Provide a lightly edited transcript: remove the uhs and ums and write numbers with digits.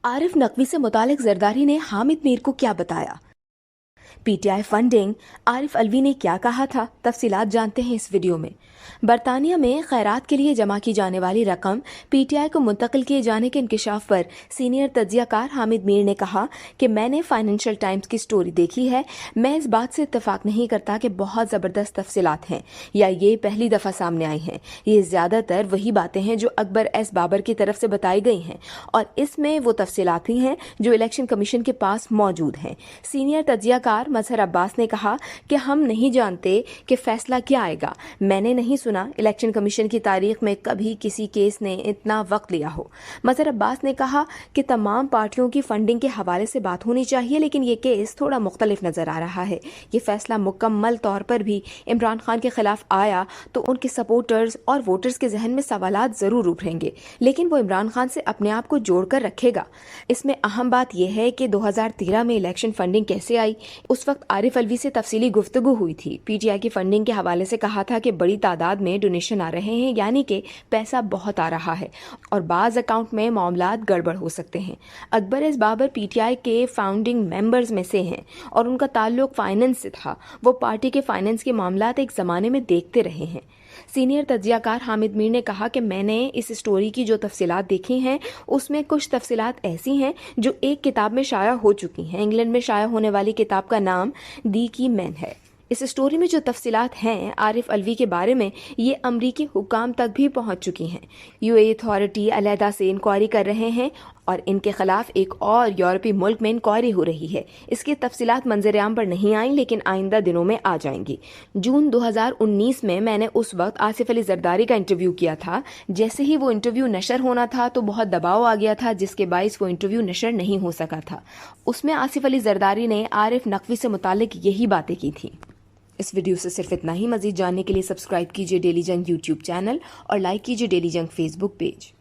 आरिफ नकवी से मुतालिक जरदारी ने हामिद मीर को क्या बताया? पीटीआई फंडिंग, आरिफ अलवी ने क्या कहा था? तफसीलात जानते हैं इस वीडियो में। बरतानिया में खैरात के लिए जमा की जाने वाली रकम पीटीआई को मुंतकिल किए जाने के इंकशाफ पर सीनियर तज्जियाकार हामिद मीर ने कहा कि मैंने फाइनेंशियल टाइम्स की स्टोरी देखी है। मैं इस बात से इत्तफाक नहीं करता कि बहुत ज़बरदस्त तफसीलात हैं या ये पहली दफ़ा सामने आई हैं। ये ज़्यादातर वही बातें हैं जो अकबर एस बाबर की तरफ से बताई गई हैं और इसमें वो तफसीलात ही हैं जो इलेक्शन कमीशन के पास मौजूद हैं। सीनियर तज्जियाकार मजहर अब्बास ने कहा कि हम नहीं जानते कि फैसला क्या आएगा। मैंने नहीं सुना इलेक्शन कमीशन की तारीख में कभी किसी केस ने इतना वक्त लिया हो। मजहर अब्बास ने कहा कि तमाम पार्टियों की फंडिंग के हवाले से बात होनी चाहिए, लेकिन ये केस थोड़ा मुख्तलिफ नजर आ रहा है। ये फैसला मुकम्मल तौर पर भी इमरान खान के खिलाफ आया तो उनके सपोर्टर्स और वोटर्स के जहन में सवालात जरूर उभरेंगे, लेकिन वो इमरान खान से अपने आप को जोड़कर रखेगा। इसमें अहम बात यह है कि 2013 में इलेक्शन फंडिंग कैसे आई। उस वक्त आरिफ अलवी से तफसीली गुफ्तगू हुई थी। पीटीआई की फंडिंग के हवाले से कहा था कि बड़ी तादाद में डोनेशन आ रहे हैं, यानी कि पैसा बहुत आ रहा है और बाज अकाउंट में मामलात गड़बड़ हो सकते हैं। अकबर एस बाबर पीटीआई के फाउंडिंग मेंबर्स में से हैं और उनका ताल्लुक फाइनेंस से था। वो पार्टी के फाइनेंस के मामलात एक ज़माने में देखते रहे हैं। सीनियर तज्जियाकार हामिद मीर ने कहा कि मैंने इस स्टोरी की जो तफसीलात देखी हैं उसमें कुछ तफसीलात ऐसी हैं जो एक किताब में शाया हो चुकी हैं। इंग्लैंड में शाया होने वाली किताब का नाम दी की मैन है। इस स्टोरी में जो तफसीलात हैं आरिफ अलवी के बारे में, ये अमरीकी हुकाम तक भी पहुंच चुकी हैं। यूएई अथॉरिटी अलहदा से इंक्वायरी कर रहे हैं और इनके खिलाफ एक और यूरोपीय मुल्क में इंक्वायरी हो रही है। इसकी तफसीलात मंजर-ए-आम पर नहीं आई, लेकिन आइंदा दिनों में आ जाएंगी। जून 2019 में मैंने उस वक्त आसिफ अली जरदारी का इंटरव्यू किया था। जैसे ही वो इंटरव्यू नशर होना था तो बहुत दबाव आ गया था, जिसके बाइस वो इंटरव्यू नशर नहीं हो सका था। उसमें आसिफ अली जरदारी ने आरिफ नकवी से मुतालिक यही बातें की थी। इस वीडियो से सिर्फ इतना ही। मजीद जानने के लिए सब्सक्राइब कीजिए डेली जंग यूट्यूब चैनल और लाइक कीजिए डेली जंग फेसबुक पेज।